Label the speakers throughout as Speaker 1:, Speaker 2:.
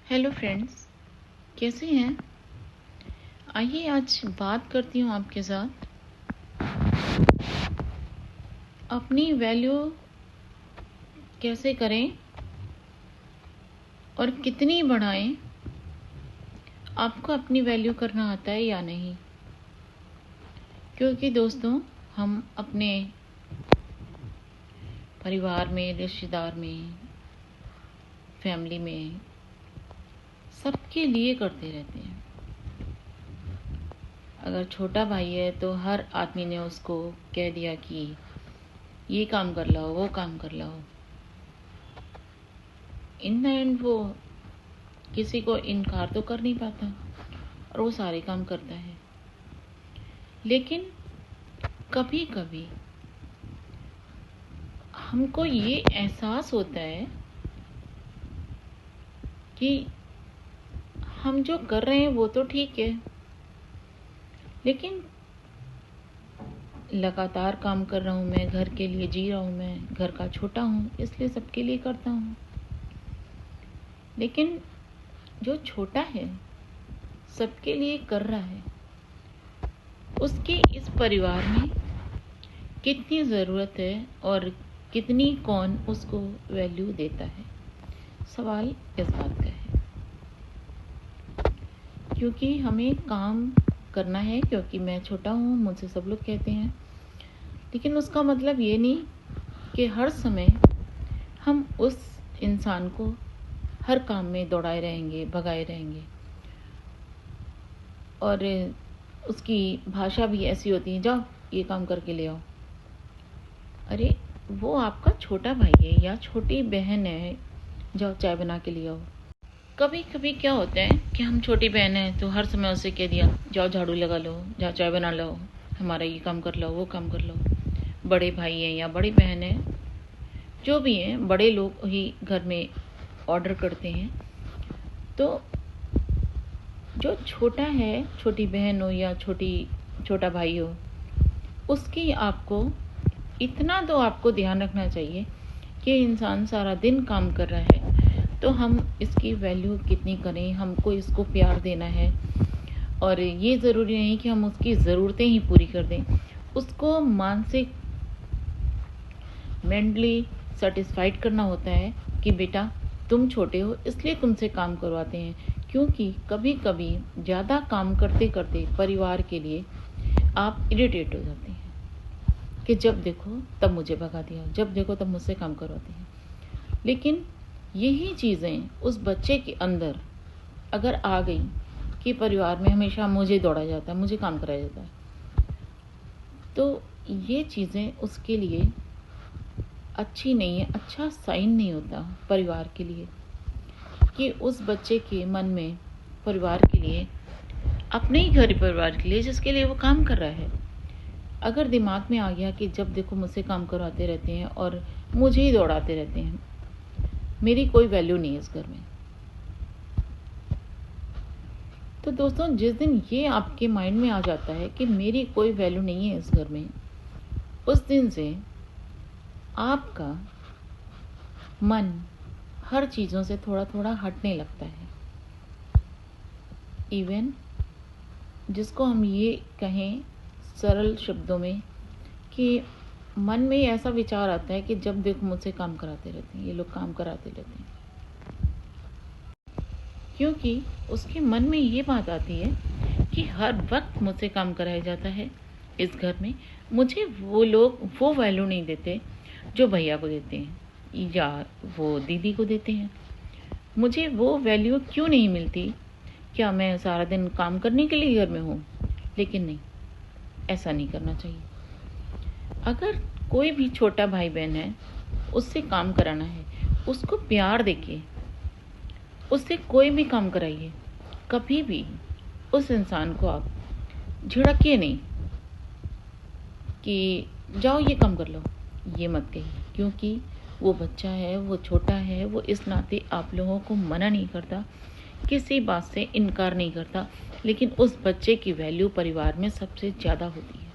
Speaker 1: Hello friends, कैसे हैं? आइए आज बात करती हूँ आपके साथ अपनी वैल्यू कैसे करें और कितनी बढ़ाएं। आपको अपनी वैल्यू करना आता है या नहीं? क्योंकि दोस्तों, हम अपने परिवार में, रिश्तेदार में, फैमिली में सबके लिए करते रहते हैं। अगर छोटा भाई है तो हर आदमी ने उसको कह दिया कि ये काम कर लाओ, वो काम कर लाओ। इन द एंड वो किसी को इनकार तो कर नहीं पाता और वो सारे काम करता है। लेकिन कभी कभी हमको ये एहसास होता है कि हम जो कर रहे हैं वो तो ठीक है, लेकिन लगातार काम कर रहा हूँ, मैं घर के लिए जी रहा हूँ, मैं घर का छोटा हूँ इसलिए सबके लिए करता हूँ। लेकिन जो छोटा है, सबके लिए कर रहा है, उसकी इस परिवार में कितनी ज़रूरत है और कितनी कौन उसको वैल्यू देता है। सवाल इस बात का है, क्योंकि हमें काम करना है, क्योंकि मैं छोटा हूँ, मुझसे सब लोग कहते हैं। लेकिन उसका मतलब ये नहीं कि हर समय हम उस इंसान को हर काम में दौड़ाए रहेंगे, भगाए रहेंगे। और उसकी भाषा भी ऐसी होती है, जाओ ये काम करके ले आओ। अरे वो आपका छोटा भाई है या छोटी बहन है, जाओ चाय बना के ले आओ। कभी कभी क्या होता है कि हम छोटी बहन है तो हर समय उसे कह दिया, जाओ झाड़ू लगा लो, जाओ चाय बना लो, हमारा ये काम कर लो, वो काम कर लो। बड़े भाई हैं या बड़ी बहन है, जो भी हैं, बड़े लोग ही घर में ऑर्डर करते हैं। तो जो छोटा है, छोटी बहन हो या छोटा भाई हो, उसकी आपको इतना तो आपको ध्यान रखना चाहिए कि इंसान सारा दिन काम कर रहा है तो हम इसकी वैल्यू कितनी करें, हमको इसको प्यार देना है। और ये ज़रूरी नहीं कि हम उसकी ज़रूरतें ही पूरी कर दें, उसको मानसिक मेंटली सेटिस्फाइड करना होता है कि बेटा तुम छोटे हो इसलिए तुमसे काम करवाते हैं। क्योंकि कभी कभी ज़्यादा काम करते करते परिवार के लिए आप इरिटेट हो जाते हैं कि जब देखो तब मुझे भगा दिया, जब देखो तब मुझसे काम करवाते हैं। लेकिन यही चीज़ें उस बच्चे के अंदर अगर आ गई कि परिवार में हमेशा मुझे दौड़ा जाता है, मुझे काम कराया जाता है, तो ये चीज़ें उसके लिए अच्छी नहीं है, अच्छा साइन नहीं होता परिवार के लिए कि उस बच्चे के मन में परिवार के लिए, अपने ही घर परिवार के लिए जिसके लिए वो काम कर रहा है, अगर दिमाग में आ गया कि जब देखो मुझसे काम करवाते रहते हैं और मुझे ही दौड़ाते रहते हैं, मेरी कोई वैल्यू नहीं है इस घर में। तो दोस्तों, जिस दिन ये आपके माइंड में आ जाता है कि मेरी कोई वैल्यू नहीं है इस घर में, उस दिन से आपका मन हर चीज़ों से थोड़ा थोड़ा हटने लगता है। इवन जिसको हम ये कहें सरल शब्दों में कि मन में ऐसा विचार आता है कि जब देखो मुझसे काम कराते रहते हैं, ये लोग काम कराते रहते हैं। क्योंकि उसके मन में ये बात आती है कि हर वक्त मुझसे काम कराया जाता है इस घर में, मुझे वो लोग वो वैल्यू नहीं देते जो भैया को देते हैं या वो दीदी को देते हैं। मुझे वो वैल्यू क्यों नहीं मिलती? क्या मैं सारा दिन काम करने के लिए घर में हूँ? लेकिन नहीं, ऐसा नहीं करना चाहिए। अगर कोई भी छोटा भाई बहन है, उससे काम कराना है, उसको प्यार देके उससे कोई भी काम कराइए। कभी भी उस इंसान को आप झिड़किए नहीं कि जाओ ये काम कर लो, ये मत कहिए। क्योंकि वो बच्चा है, वो छोटा है, वो इस नाते आप लोगों को मना नहीं करता, किसी बात से इनकार नहीं करता, लेकिन उस बच्चे की वैल्यू परिवार में सबसे ज़्यादा होती है।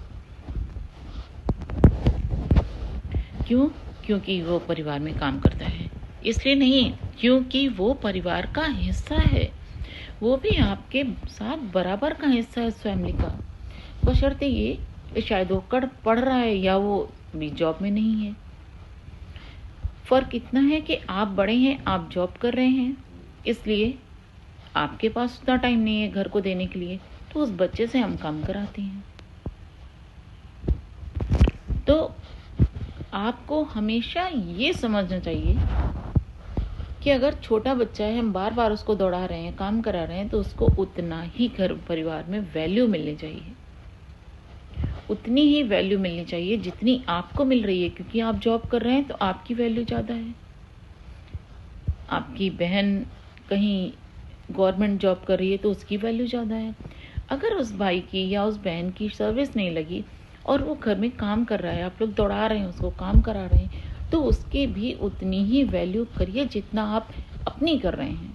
Speaker 1: क्यों? क्योंकि वो परिवार में काम करता है। इसलिए नहीं क्योंकि वो परिवार का हिस्सा है, वो भी आपके साथ बराबर का हिस्सा है उस फैमिली का। बशर्ते ये शायद वो पढ़ रहा है या वो भी जॉब में नहीं है। फर्क इतना है कि आप बड़े हैं, आप जॉब कर रहे हैं, इसलिए आपके पास उतना टाइम नहीं है घर को देने के लिए, तो उस बच्चे से हम काम कराते हैं। तो आपको हमेशा ये समझना चाहिए कि अगर छोटा बच्चा है, हम बार बार उसको दौड़ा रहे हैं, काम करा रहे हैं, तो उसको उतना ही घर परिवार में वैल्यू मिलनी चाहिए, उतनी ही वैल्यू मिलनी चाहिए जितनी आपको मिल रही है, क्योंकि आप जॉब कर रहे हैं तो आपकी वैल्यू ज़्यादा है। आपकी बहन कहीं गवर्नमेंट जॉब कर रही है तो उसकी वैल्यू ज़्यादा है। अगर उस भाई की या उस बहन की सर्विस नहीं लगी और वो घर में काम कर रहा है, आप लोग दौड़ा रहे हैं, उसको काम करा रहे हैं, तो उसकी भी उतनी ही वैल्यू करिए जितना आप अपनी कर रहे हैं।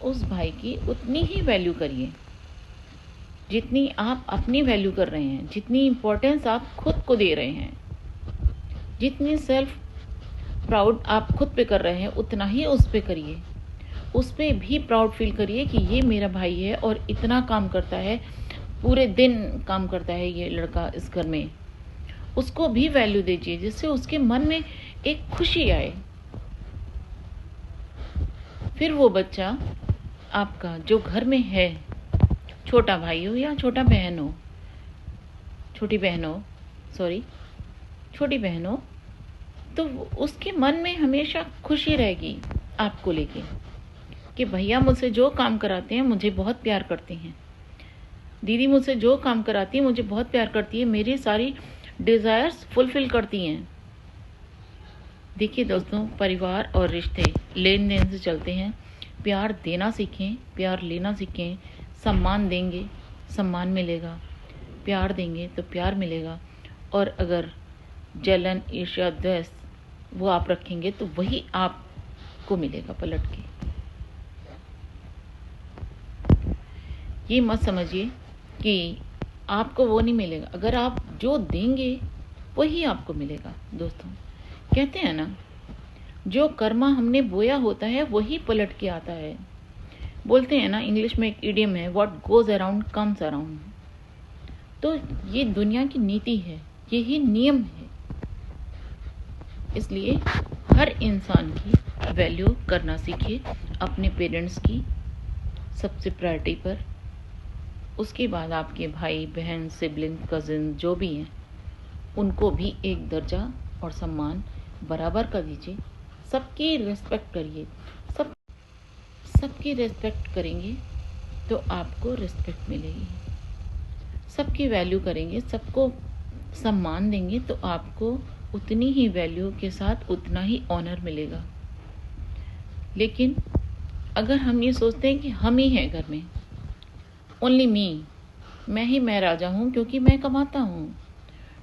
Speaker 1: उस भाई की उतनी ही वैल्यू करिए जितनी आप अपनी वैल्यू कर रहे हैं, जितनी इम्पोर्टेंस आप खुद को दे रहे हैं, जितनी सेल्फ प्राउड आप खुद पे कर रहे हैं, उतना ही उस पे करिए। उस पे भी प्राउड फील करिए कि ये मेरा भाई है और इतना काम करता है, पूरे दिन काम करता है ये लड़का इस घर में। उसको भी वैल्यू दीजिए जिससे उसके मन में एक खुशी आए। फिर वो बच्चा आपका जो घर में है, छोटा भाई हो या छोटा बहन हो, छोटी बहन हो, तो उसके मन में हमेशा खुशी रहेगी आपको लेके कि भैया मुझसे जो काम कराते हैं मुझे बहुत प्यार करते हैं, दीदी मुझसे जो काम कराती है मुझे बहुत प्यार करती है, मेरी सारी डिज़ायर्स फुलफिल करती हैं। देखिए दोस्तों, परिवार और रिश्ते लेन देन से चलते हैं। प्यार देना सीखें, प्यार लेना सीखें। सम्मान देंगे, सम्मान मिलेगा, प्यार देंगे तो प्यार मिलेगा। और अगर जलन, ईर्ष्या, द्वेष वो आप रखेंगे तो वही आपको मिलेगा पलट के। ये मत समझिए कि आपको वो नहीं मिलेगा, अगर आप जो देंगे वही आपको मिलेगा। दोस्तों कहते हैं ना, जो कर्मा हमने बोया होता है वही पलट के आता है। बोलते हैं ना, इंग्लिश में एक इडियम है, what goes around comes around. तो ये दुनिया की नीति है, यही नियम है। इसलिए हर इंसान की वैल्यू करना सीखिए, अपने पेरेंट्स की सबसे प्रायोरिटी पर, उसके बाद आपके भाई बहन, सिबलिंग, कजिन जो भी हैं उनको भी एक दर्जा और सम्मान बराबर कर दीजिए। सबकी रिस्पेक्ट करिए। सबकी रिस्पेक्ट करेंगे तो आपको रिस्पेक्ट मिलेगी। सबकी वैल्यू करेंगे, सबको सम्मान देंगे तो आपको उतनी ही वैल्यू के साथ उतना ही ऑनर मिलेगा। लेकिन अगर हम ये सोचते हैं कि हम ही हैं घर में, ओनली मी, मैं राजा हूँ क्योंकि मैं कमाता हूँ,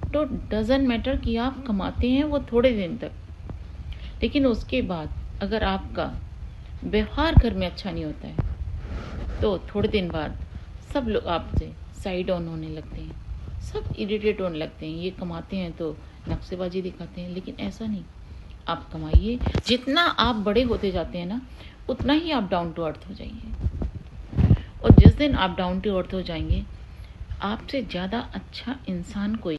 Speaker 1: तो डजंट मैटर कि आप कमाते हैं वो थोड़े दिन तक, लेकिन उसके बाद अगर आपका व्यवहार घर में अच्छा नहीं होता है तो थोड़े दिन बाद सब लोग आपसे साइड ऑन होने लगते हैं, सब इरिटेट होने लगते हैं। ये कमाते हैं तो नक्शेबाजी दिखाते हैं, लेकिन ऐसा नहीं। आप कमाइए, जितना आप बड़े होते जाते हैं ना उतना ही आप डाउन टू अर्थ हो जाइए। और जिस दिन आप डाउन टू अर्थ हो जाएंगे, आपसे ज़्यादा अच्छा इंसान कोई